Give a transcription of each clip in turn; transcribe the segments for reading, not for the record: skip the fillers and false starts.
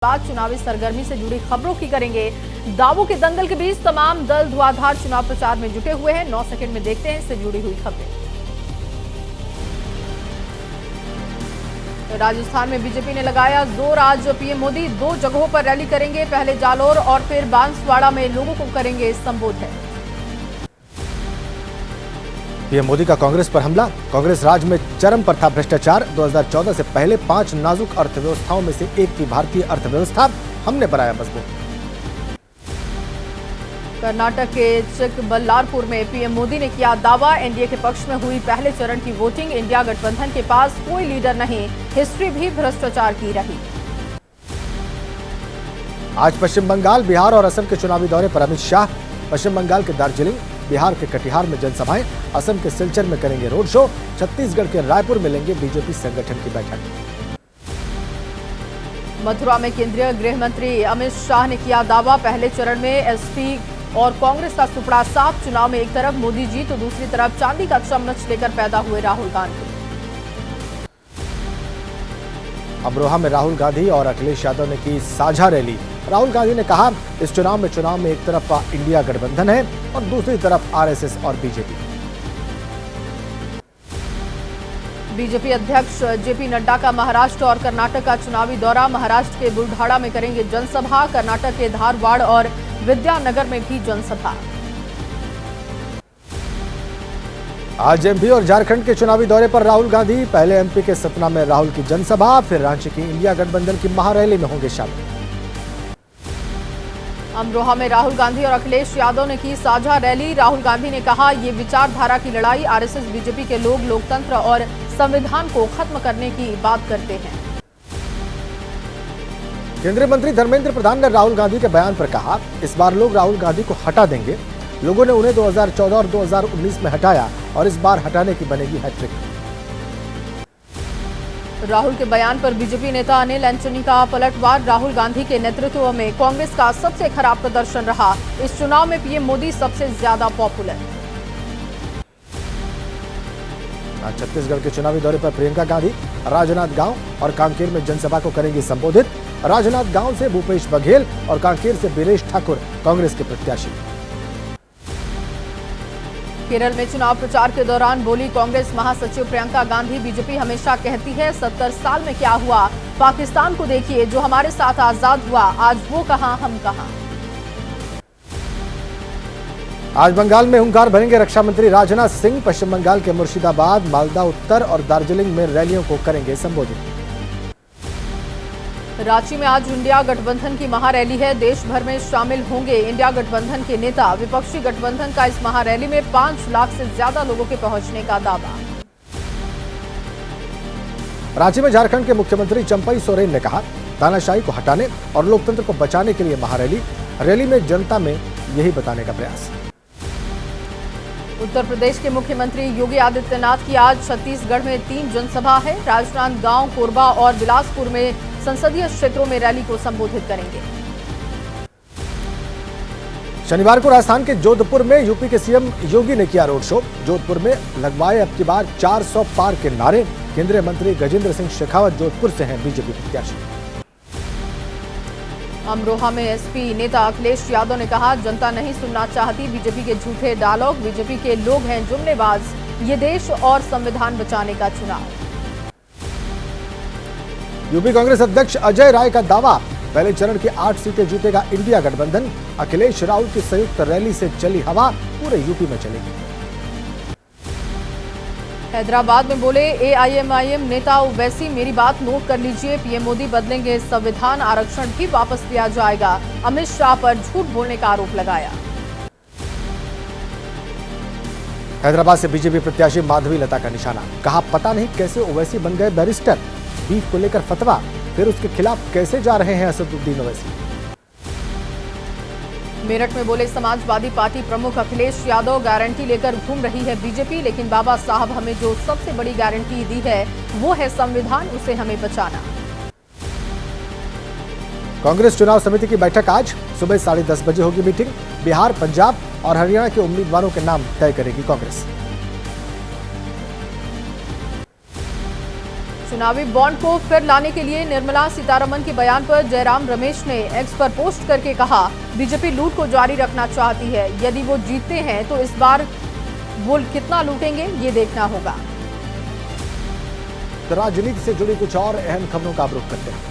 बाद चुनावी सरगर्मी से जुड़ी खबरों की करेंगे। दावों के दंगल के बीच तमाम दल धुआंधार चुनाव प्रचार में जुटे हुए हैं। 9 सेकंड में देखते हैं इससे जुड़ी हुई खबरें। राजस्थान में बीजेपी ने लगाया जोर। आज पीएम मोदी 2 जगहों पर रैली करेंगे, पहले जालोर और फिर बांसवाड़ा में लोगों को करेंगे संबोधित। पीएम मोदी का कांग्रेस पर हमला। कांग्रेस राज में चरम पर था भ्रष्टाचार। 2014 से पहले 5 नाजुक अर्थव्यवस्थाओं में से एक थी भारतीय अर्थव्यवस्था, हमने बनाया मजबूत। कर्नाटक के चिकबल्लारपुर में पीएम मोदी ने किया दावा। एनडीए के पक्ष में हुई पहले चरण की वोटिंग। इंडिया गठबंधन के पास कोई लीडर नहीं, हिस्ट्री भी भ्रष्टाचार की रही। आज पश्चिम बंगाल, बिहार और असम के चुनावी दौरे पर अमित शाह। पश्चिम बंगाल के दार्जिलिंग, बिहार के कटिहार में जनसभाएं, असम के सिलचर में करेंगे रोड शो। छत्तीसगढ़ के रायपुर में लेंगे बीजेपी संगठन की बैठक। मथुरा में केंद्रीय गृह मंत्री अमित शाह ने किया दावा। पहले चरण में एसपी और कांग्रेस का सुपड़ा साफ। चुनाव में एक तरफ मोदी जी तो दूसरी तरफ चांदी का चम्मच लेकर पैदा हुए राहुल गांधी। अमरोहा में राहुल गांधी और अखिलेश यादव ने की साझा रैली। राहुल गांधी ने कहा, इस चुनाव में एक तरफ इंडिया गठबंधन है और दूसरी तरफ आरएसएस और बीजेपी। बीजेपी अध्यक्ष जेपी नड्डा का महाराष्ट्र और कर्नाटक का चुनावी दौरा। महाराष्ट्र के बुलढाणा में करेंगे जनसभा, कर्नाटक के धारवाड़ और विद्यानगर में भी जनसभा। आज एमपी और झारखंड के चुनावी दौरे पर राहुल गांधी। पहले एमपी के सतना में राहुल की जनसभा, फिर रांची की इंडिया गठबंधन की महारैली में होंगे शामिल। अमरोहा में राहुल गांधी और अखिलेश यादव ने की साझा रैली। राहुल गांधी ने कहा, ये विचारधारा की लड़ाई। आरएसएस बीजेपी के लोग लोकतंत्र और संविधान को खत्म करने की बात करते हैं। केंद्रीय मंत्री धर्मेंद्र प्रधान ने राहुल गांधी के बयान पर कहा, इस बार लोग राहुल गांधी को हटा देंगे। लोगों ने उन्हें 2014 और 2019 में हटाया और इस बार हटाने की बनेगी हैट्रिक। राहुल के बयान पर बीजेपी नेता अनिल एंटनी का पलटवार। राहुल गांधी के नेतृत्व में कांग्रेस का सबसे खराब प्रदर्शन रहा। इस चुनाव में पीएम मोदी सबसे ज्यादा पॉपुलर। आज छत्तीसगढ़ के चुनावी दौरे पर प्रियंका गांधी राजनांदगांव और कांकेर में जनसभा को करेंगी संबोधित। राजनांदगांव से भूपेश बघेल और कांकेर से बीरेश ठाकुर कांग्रेस के प्रत्याशी। केरल में चुनाव प्रचार के दौरान बोली कांग्रेस महासचिव प्रियंका गांधी, बीजेपी हमेशा कहती है 70 साल में क्या हुआ, पाकिस्तान को देखिए जो हमारे साथ आजाद हुआ, आज वो कहां हम कहां। आज बंगाल में हुंकार भरेंगे रक्षा मंत्री राजनाथ सिंह। पश्चिम बंगाल के मुर्शिदाबाद, मालदा उत्तर और दार्जिलिंग में रैलियों को करेंगे संबोधित। रांची में आज इंडिया गठबंधन की महारैली है। देश भर में शामिल होंगे इंडिया गठबंधन के नेता। विपक्षी गठबंधन का इस महारैली में 5 लाख से ज्यादा लोगों के पहुंचने का दावा। रांची में झारखंड के मुख्यमंत्री चंपई सोरेन ने कहा, तानाशाही को हटाने और लोकतंत्र को बचाने के लिए महारैली। रैली में जनता में यही बताने का प्रयास। उत्तर प्रदेश के मुख्यमंत्री योगी आदित्यनाथ की आज छत्तीसगढ़ में 3 जनसभा है। राजनांदगांव, कोरबा और बिलासपुर में संसदीय क्षेत्रों में रैली को संबोधित करेंगे। शनिवार को राजस्थान के जोधपुर में यूपी के सीएम योगी ने किया रोड शो। जोधपुर में लगवाए अब की बार 400 पार के नारे। केंद्रीय मंत्री गजेंद्र सिंह शेखावत जोधपुर से हैं बीजेपी प्रत्याशी। अमरोहा में एसपी नेता अखिलेश यादव ने कहा, जनता नहीं सुनना चाहती बीजेपी के झूठे डायलॉग। बीजेपी के लोग हैं जुमलेबाज, ये देश और संविधान बचाने का चुनाव। यूपी कांग्रेस अध्यक्ष अजय राय का दावा, पहले चरण की 8 सीटें जीतेगा इंडिया गठबंधन। अखिलेश राहुल की संयुक्त रैली से चली हवा, पूरे यूपी में चलेगी। हैदराबाद में बोले एआईएमआईएम नेता ओवैसी, मेरी बात नोट कर लीजिए, पीएम मोदी बदलेंगे संविधान, आरक्षण भी वापस लिया जाएगा। अमित शाह पर झूठ बोलने का आरोप लगाया। हैदराबाद से बीजेपी प्रत्याशी माधवी लता का निशाना, कहा पता नहीं कैसे ओवैसी बन गए बैरिस्टर। बीफ को लेकर फतवा, फिर उसके खिलाफ कैसे जा रहे हैं असदुद्दीन ओवैसी। मेरठ में बोले समाजवादी पार्टी प्रमुख अखिलेश यादव, गारंटी लेकर घूम रही है बीजेपी, लेकिन बाबा साहब हमें जो सबसे बड़ी गारंटी दी है वो है संविधान, उसे हमें बचाना। कांग्रेस चुनाव समिति की बैठक आज सुबह 10:30 बजे होगी मीटिंग। बिहार, पंजाब और हरियाणा के उम्मीदवारों के नाम तय करेगी कांग्रेस। चुनावी बॉन्ड को फिर लाने के लिए निर्मला सीतारमण के बयान पर जयराम रमेश ने एक्स पर पोस्ट करके कहा, बीजेपी लूट को जारी रखना चाहती है। यदि वो जीतते हैं तो इस बार वो कितना लूटेंगे ये देखना होगा। तो राजनीति से जुड़ी कुछ और अहम खबरों का रुख करते हैं।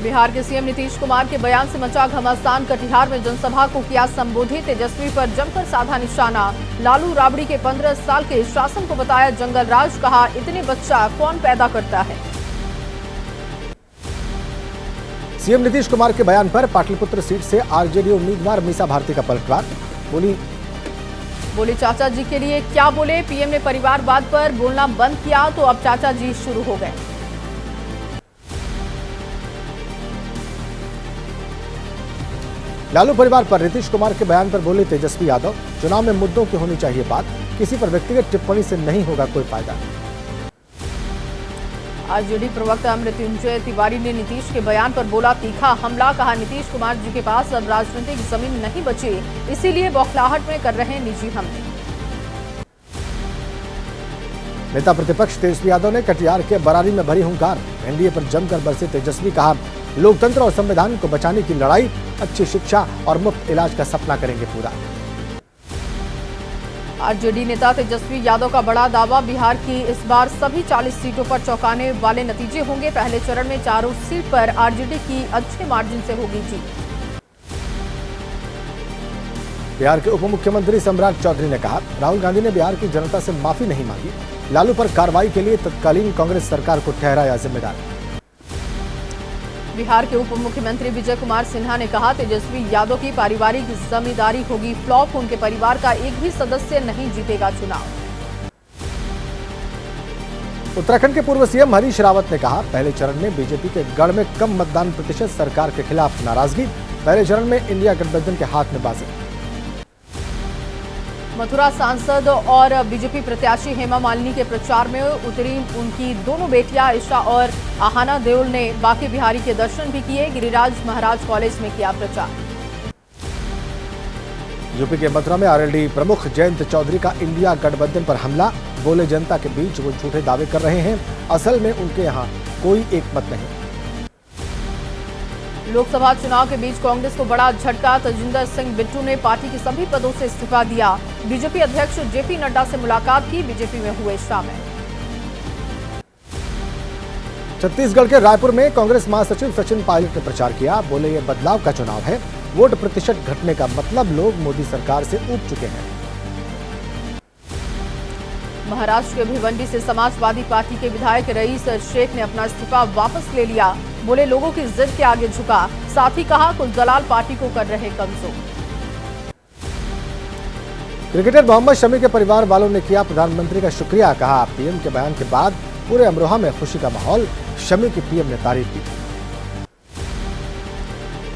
बिहार के सीएम नीतीश कुमार के बयान से मचा घमासान। कटिहार में जनसभा को किया संबोधित। तेजस्वी पर जमकर साधा निशाना। लालू राबड़ी के 15 साल के शासन को बताया जंगल राज। कहा, इतने बच्चा कौन पैदा करता है। सीएम नीतीश कुमार के बयान पर पाटलिपुत्र सीट से आरजेडी उम्मीदवार मीसा भारती का पलटवार। बोली चाचा जी के लिए क्या बोले। पीएम ने परिवारवाद पर बोलना बंद किया तो अब चाचा जी शुरू हो गए। लालू परिवार पर नीतीश कुमार के बयान पर बोले तेजस्वी यादव, चुनाव में मुद्दों की होनी चाहिए बात, किसी पर व्यक्तिगत टिप्पणी से नहीं होगा कोई फायदा। आरजेडी प्रवक्ता मृत्युंजय तिवारी ने नीतीश के बयान पर बोला तीखा हमला। कहा, नीतीश कुमार जी के पास अब राजनीतिक जमीन नहीं बची, इसीलिए बौखलाहट में कर रहे निजी हमले। नेता प्रतिपक्ष तेजस्वी यादव ने कटिहार के बरारी में भरी हुंकार। एनडीए पर जमकर बरसे तेजस्वी। कहा, लोकतंत्र और संविधान को बचाने की लड़ाई, अच्छी शिक्षा और मुफ्त इलाज का सपना करेंगे पूरा। आरजेडी नेता तेजस्वी यादव का बड़ा दावा। बिहार की इस बार सभी 40 सीटों पर चौंकाने वाले नतीजे होंगे। पहले चरण में चारों सीट पर आरजेडी की अच्छे मार्जिन से होगी जीत। बिहार के उप मुख्यमंत्री सम्राट चौधरी ने कहा, राहुल गांधी ने बिहार की जनता से माफी नहीं मांगी। लालू पर कार्रवाई के लिए तत्कालीन कांग्रेस सरकार को ठहराया जिम्मेदार। बिहार के उप मुख्यमंत्री विजय कुमार सिन्हा ने कहा, तेजस्वी यादव की पारिवारिक जिम्मेदारी होगी फ्लॉप। उनके परिवार का एक भी सदस्य नहीं जीतेगा चुनाव। उत्तराखंड के पूर्व सीएम हरीश रावत ने कहा, पहले चरण में बीजेपी के गढ़ में कम मतदान प्रतिशत, सरकार के खिलाफ नाराजगी। पहले चरण में इंडिया गठबंधन के हाथ में बाजी। मथुरा सांसद और बीजेपी प्रत्याशी हेमा मालिनी के प्रचार में उतरी उनकी दोनों बेटियां ईशा और आहाना देओल ने बांके बिहारी के दर्शन भी किए। गिरिराज महाराज कॉलेज में किया प्रचार। यूपी के मथुरा में आरएलडी प्रमुख जयंत चौधरी का इंडिया गठबंधन पर हमला। बोले, जनता के बीच वो झूठे दावे कर रहे हैं, असल में उनके यहाँ कोई एक मत नहीं। लोकसभा चुनाव के बीच कांग्रेस को बड़ा झटका। तजिंदर सिंह बिट्टू ने पार्टी के सभी पदों से इस्तीफा दिया। बीजेपी अध्यक्ष जेपी नड्डा से मुलाकात की, बीजेपी में हुए शामिल। छत्तीसगढ़ के रायपुर में कांग्रेस महासचिव सचिन पायलट ने प्रचार किया। बोले, ये बदलाव का चुनाव है, वोट प्रतिशत घटने का मतलब लोग मोदी सरकार से ऊब चुके हैं। महाराष्ट्र के भिवंडी से समाजवादी पार्टी के विधायक रईस शेख ने अपना इस्तीफा वापस ले लिया। बोले, लोगों की जिद के आगे झुका। साथ ही कहा, कुछ दलाल पार्टी को कर रहे कमजोर। क्रिकेटर मोहम्मद शमी के परिवार वालों ने किया प्रधानमंत्री का शुक्रिया। कहा, पीएम के बयान के बाद पूरे अमरोहा में खुशी का माहौल। शमी की पीएम ने तारीफ की।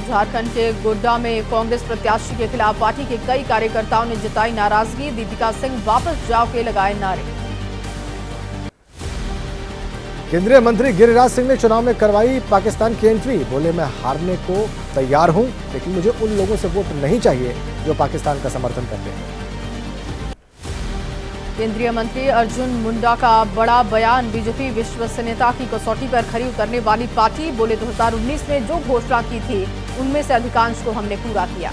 झारखंड के गोड्डा में कांग्रेस प्रत्याशी के खिलाफ पार्टी के कई कार्यकर्ताओं ने जताई नाराजगी। दीपिका सिंह वापस जाओ के लगाए नारे। केंद्रीय मंत्री गिरिराज सिंह ने चुनाव में करवाई पाकिस्तान की एंट्री। बोले, मैं हारने को तैयार हूं, लेकिन मुझे उन लोगों से वोट नहीं चाहिए जो पाकिस्तान का समर्थन करते हैं। केंद्रीय मंत्री अर्जुन मुंडा का बड़ा बयान। बीजेपी विश्वसनीयता की कसौटी पर खरी उतरने वाली पार्टी। बोले, 2019 में जो घोषणा की थी उनमें से अधिकांश को हमने पूरा किया।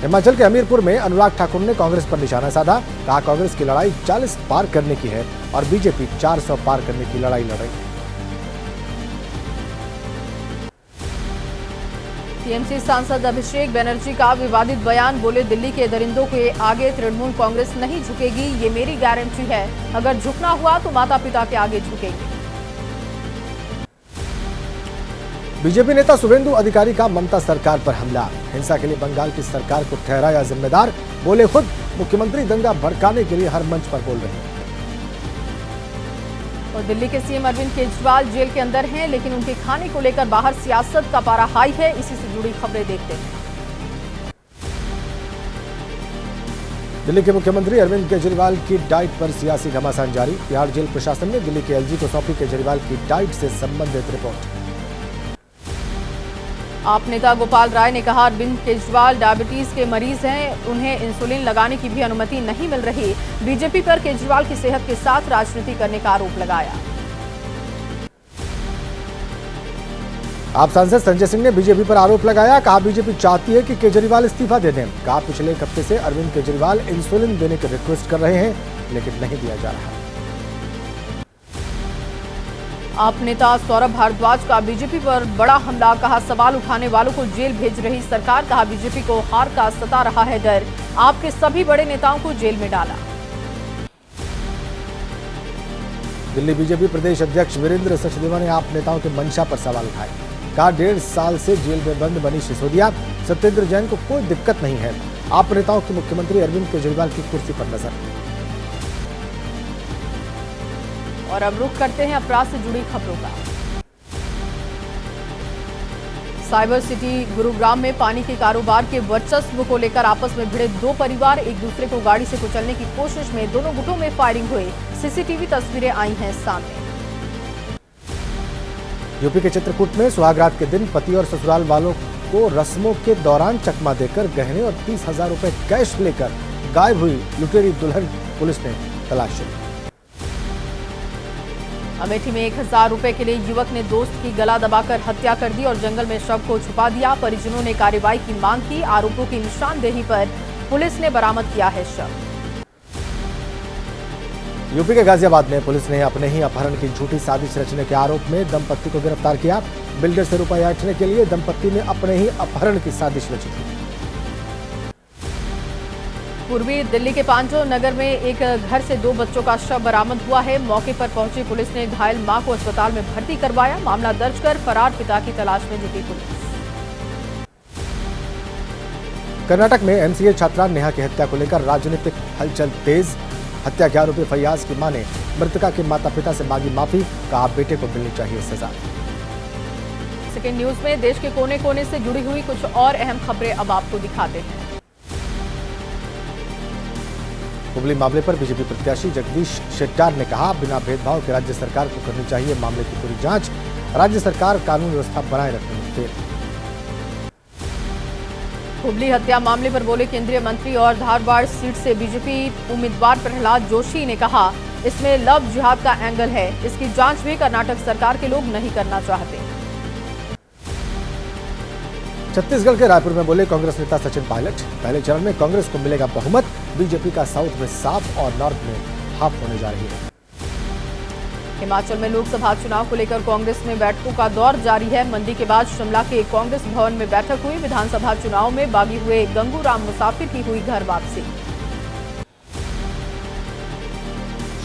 हिमाचल के हमीरपुर में अनुराग ठाकुर ने कांग्रेस पर निशाना साधा। कहा, कांग्रेस की लड़ाई 40 पार करने की है और बीजेपी 400 पार करने की लड़ाई लड़ रही है। टीएमसी सांसद अभिषेक बनर्जी का विवादित बयान। बोले, दिल्ली के दरिंदों के आगे तृणमूल कांग्रेस नहीं झुकेगी, ये मेरी गारंटी है। अगर झुकना हुआ तो माता पिता के आगे झुकेंगे। बीजेपी नेता शुभेंदु अधिकारी का ममता सरकार पर हमला। हिंसा के लिए बंगाल की सरकार को ठहराया जिम्मेदार। बोले, खुद मुख्यमंत्री दंगा भड़काने के लिए हर मंच पर बोल रहे हैं। और दिल्ली के सीएम अरविंद केजरीवाल जेल के अंदर हैं, लेकिन उनके खाने को लेकर बाहर सियासत का पारा हाई है। इसी से जुड़ी खबरें देखते हैं। दिल्ली के मुख्यमंत्री अरविंद केजरीवाल की डाइट पर सियासी घमासान जारी। तिहाड़ जेल प्रशासन ने दिल्ली के एलजी को सौंपी केजरीवाल की डाइट से संबंधित रिपोर्ट। आप नेता गोपाल राय ने कहा अरविंद केजरीवाल डायबिटीज के मरीज हैं, उन्हें इंसुलिन लगाने की भी अनुमति नहीं मिल रही। बीजेपी पर केजरीवाल की सेहत के साथ राजनीति करने का आरोप लगाया। आप सांसद संजय सिंह ने बीजेपी पर आरोप लगाया, कहा बीजेपी चाहती है कि केजरीवाल इस्तीफा दे दें। कहा पिछले एक हफ्ते से अरविंद केजरीवाल इंसुलिन देने की रिक्वेस्ट कर रहे हैं लेकिन नहीं दिया जा रहा। आप नेता सौरभ भारद्वाज का बीजेपी पर बड़ा हमला, कहा सवाल उठाने वालों को जेल भेज रही सरकार। कहा बीजेपी को हार का सता रहा है डर, आपके सभी बड़े नेताओं को जेल में डाला। दिल्ली बीजेपी प्रदेश अध्यक्ष वीरेंद्र सचदेवा ने आप नेताओं के मंशा पर सवाल उठाए। कहा 1.5 साल से जेल में बंद मनीष सिसोदिया, सत्येंद्र जैन को कोई दिक्कत नहीं है। आप नेताओं की मुख्यमंत्री अरविंद केजरीवाल की कुर्सी पर नजर। और अब रुख करते हैं अपराध से जुड़ी खबरों का। साइबर सिटी गुरुग्राम में पानी के कारोबार के वर्चस्व को लेकर आपस में भिड़े दो परिवार एक दूसरे को गाड़ी से कुचलने की कोशिश में दोनों गुटों में फायरिंग हुई। सीसीटीवी तस्वीरें आई हैं सामने। यूपी के चित्रकूट में सुहागरात के दिन पति और ससुराल वालों को रस्मों के दौरान चकमा देकर गहने और 30,000 रुपए कैश लेकर गायब हुई लुटेरी दुल्हन पुलिस ने तलाशी। अमेठी में 1,000 रुपए के लिए युवक ने दोस्त की गला दबाकर हत्या कर दी और जंगल में शव को छुपा दिया। परिजनों ने कार्रवाई की मांग की। आरोपियों की निशानदेही पर पुलिस ने बरामद किया है शव। यूपी के गाजियाबाद में पुलिस ने अपने ही अपहरण की झूठी साजिश रचने के आरोप में दंपत्ति को गिरफ्तार किया। बिल्डर से रुपए ऐंठने के लिए दंपत्ति ने अपने ही अपहरण की साजिश रची थी। पूर्वी दिल्ली के पांचों नगर में एक घर से 2 बच्चों का शव बरामद हुआ है। मौके पर पहुंची पुलिस ने घायल मां को अस्पताल में भर्ती करवाया। मामला दर्ज कर फरार पिता की तलाश में जुटी पुलिस। कर्नाटक में एमसीए छात्रा नेहा की हत्या को लेकर राजनीतिक हलचल तेज। हत्या के आरोपी फैयाज की मां ने मृतका के माता पिता से मांगी माफी, कहा बेटे को मिलनी चाहिए सजा। सेकेंड न्यूज में देश के कोने कोने से जुड़ी हुई कुछ और अहम खबरें अब आपको दिखाते हैं। हुबली मामले पर बीजेपी प्रत्याशी जगदीश शेट्टार ने कहा बिना भेदभाव के राज्य सरकार को करनी चाहिए मामले की पूरी जांच। राज्य सरकार कानून व्यवस्था बनाए रखने में फेल। हुबली हत्या मामले पर बोले केंद्रीय मंत्री और धारवाड़ सीट से बीजेपी उम्मीदवार प्रहलाद जोशी ने कहा इसमें लव जिहाद का एंगल है। इसकी जांच भी कर्नाटक सरकार के लोग नहीं करना चाहते। छत्तीसगढ़ के रायपुर में बोले कांग्रेस नेता सचिन पायलट, पहले चरण में कांग्रेस को मिलेगा बहुमत। बीजेपी का साउथ में साफ और नॉर्थ में हाफ होने जा रही है। हिमाचल में लोकसभा चुनाव को लेकर कांग्रेस में बैठकों का दौर जारी है। मंडी के बाद शिमला के कांग्रेस भवन में बैठक हुई। विधानसभा चुनाव में बागी हुए गंगू राम मुसाफिर की हुई घर वापसी।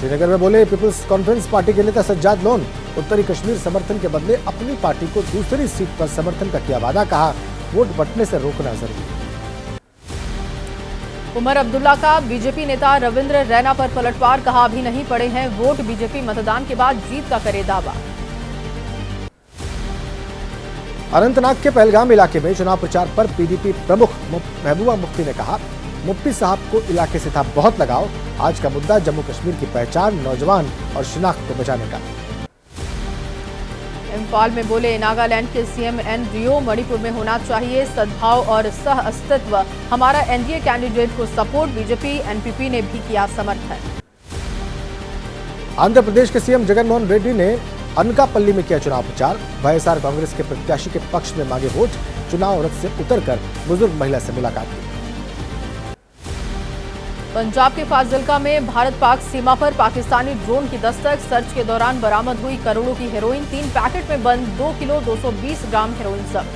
श्रीनगर में बोले पीपुल्स कॉन्फ्रेंस पार्टी के नेता सज्जाद लोन, उत्तरी कश्मीर समर्थन के बदले अपनी पार्टी को दूसरी सीट पर समर्थन का किया वादा, कहा वोट बंटने से रोकना जरूरी। उमर अब्दुल्ला का बीजेपी नेता रविंद्र रैना पर पलटवार, कहा अभी नहीं पड़े हैं वोट, बीजेपी मतदान के बाद जीत का करे दावा। अनंतनाग के पहलगाम इलाके में चुनाव प्रचार पर पीडीपी प्रमुख महबूबा मुफ्ती ने कहा मुफ्ती साहब को इलाके से था बहुत लगाव। आज का मुद्दा जम्मू कश्मीर की पहचान, नौजवान और शिनाख्त को बचाने का। इम्फाल में बोले नागालैंड के सीएम एन रियो, मणिपुर में होना चाहिए सद्भाव और सह अस्तित्व। हमारा एनडीए कैंडिडेट को सपोर्ट, बीजेपी एनपीपी ने भी किया समर्थन। आंध्र प्रदेश के सीएम जगनमोहन रेड्डी ने अनकापल्ली में किया चुनाव प्रचार। वाईएसआर कांग्रेस के प्रत्याशी के पक्ष में मांगे वोट। चुनाव रथ से उतरकर बुजुर्ग महिला से मुलाकात की। पंजाब के फाजिल्का में भारत पाक सीमा पर पाकिस्तानी ड्रोन की दस्तक। सर्च के दौरान बरामद हुई करोड़ों की हेरोइन। 3 पैकेट में बंद 2 किलो 220 ग्राम हेरोइन जब्त।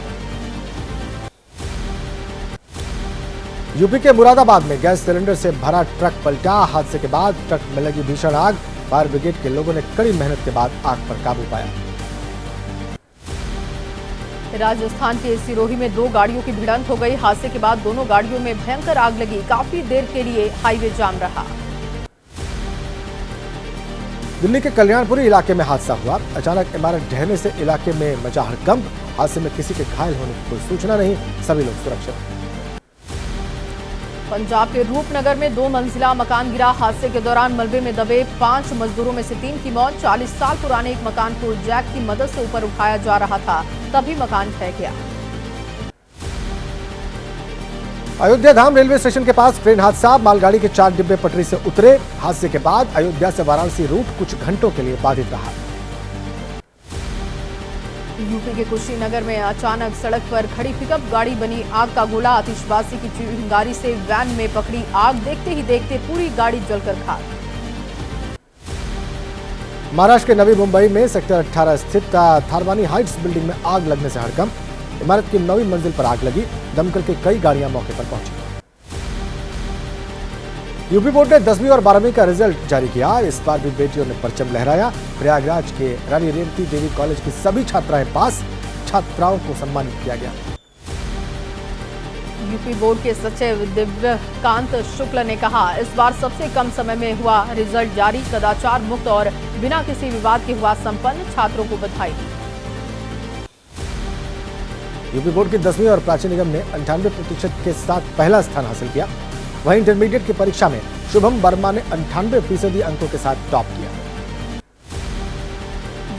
यूपी के मुरादाबाद में गैस सिलेंडर से भरा ट्रक पलटा। हादसे के बाद ट्रक में लगी भीषण आग। फायर ब्रिगेड के लोगों ने कड़ी मेहनत के बाद आग पर काबू पाया। राजस्थान के सिरोही में 2 गाड़ियों की भिड़ंत हो गई। हादसे के बाद दोनों गाड़ियों में भयंकर आग लगी। काफी देर के लिए हाईवे जाम रहा। दिल्ली के कल्याणपुरी इलाके में हादसा हुआ। अचानक इमारत ढहने से इलाके में मचा हड़कंप। हादसे में किसी के घायल होने की कोई सूचना नहीं, सभी लोग सुरक्षित। पंजाब के रूपनगर में 2 मंजिला मकान गिरा। हादसे के दौरान मलबे में दबे 5 मजदूरों में से 3 की मौत। 40 साल पुराने एक मकान को जैक की मदद से ऊपर उठाया जा रहा था, तभी मकान ढह गया। अयोध्या धाम रेलवे स्टेशन के पास ट्रेन हादसा, मालगाड़ी के 4 डिब्बे पटरी से उतरे। हादसे के बाद अयोध्या से वाराणसी रूट कुछ घंटों के लिए बाधित रहा। यूपी के कुशीनगर में अचानक सड़क पर खड़ी पिकअप गाड़ी बनी आग का गोला। आतिशबाजी की चिंगारी से वैन में पकड़ी आग, देखते ही देखते पूरी गाड़ी जलकर खाक। महाराष्ट्र के नवी मुंबई में सेक्टर 18 स्थित थारवानी हाइट्स बिल्डिंग में आग लगने से हड़कंप। इमारत की 9वीं मंजिल पर आग लगी। दमकल की कई गाड़ियां मौके पर पहुंची। यूपी बोर्ड ने 10वीं और 12वीं का रिजल्ट जारी किया। इस बार भी बेटियों ने परचम लहराया। प्रयागराज के रानी रेवती देवी कॉलेज की सभी छात्राएं पास। छात्राओं को सम्मानित किया गया। यूपी बोर्ड के सचिव दिव्यकांत शुक्ल ने कहा, इस बार सबसे कम समय में हुआ रिजल्ट जारी, कदाचार मुक्त और बिना किसी विवाद के हुआ संपन्न। छात्रों को बधाई। यूपी बोर्ड की 10वीं और प्राची निगम ने 98% के साथ पहला स्थान हासिल किया। वहीं इंटरमीडिएट की परीक्षा में शुभम वर्मा ने 98% अंकों के साथ टॉप किया।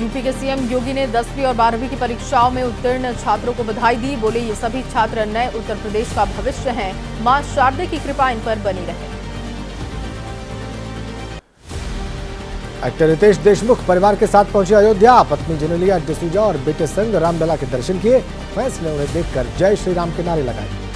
यूपी के सीएम योगी ने 10वीं और 12वीं की परीक्षाओं में उत्तीर्ण छात्रों को बधाई दी। बोले, ये सभी छात्र नए उत्तर प्रदेश का भविष्य हैं। मां शारदे की कृपा इन पर बनी रहे। एक्टर रितेश देशमुख परिवार के साथ पहुंचे अयोध्या। पत्नी जेनेलिया डिसूजा और बेटे संग रामलला के दर्शन किए। फैंस ने उन्हें देखकर जय श्री राम के नारे लगाए।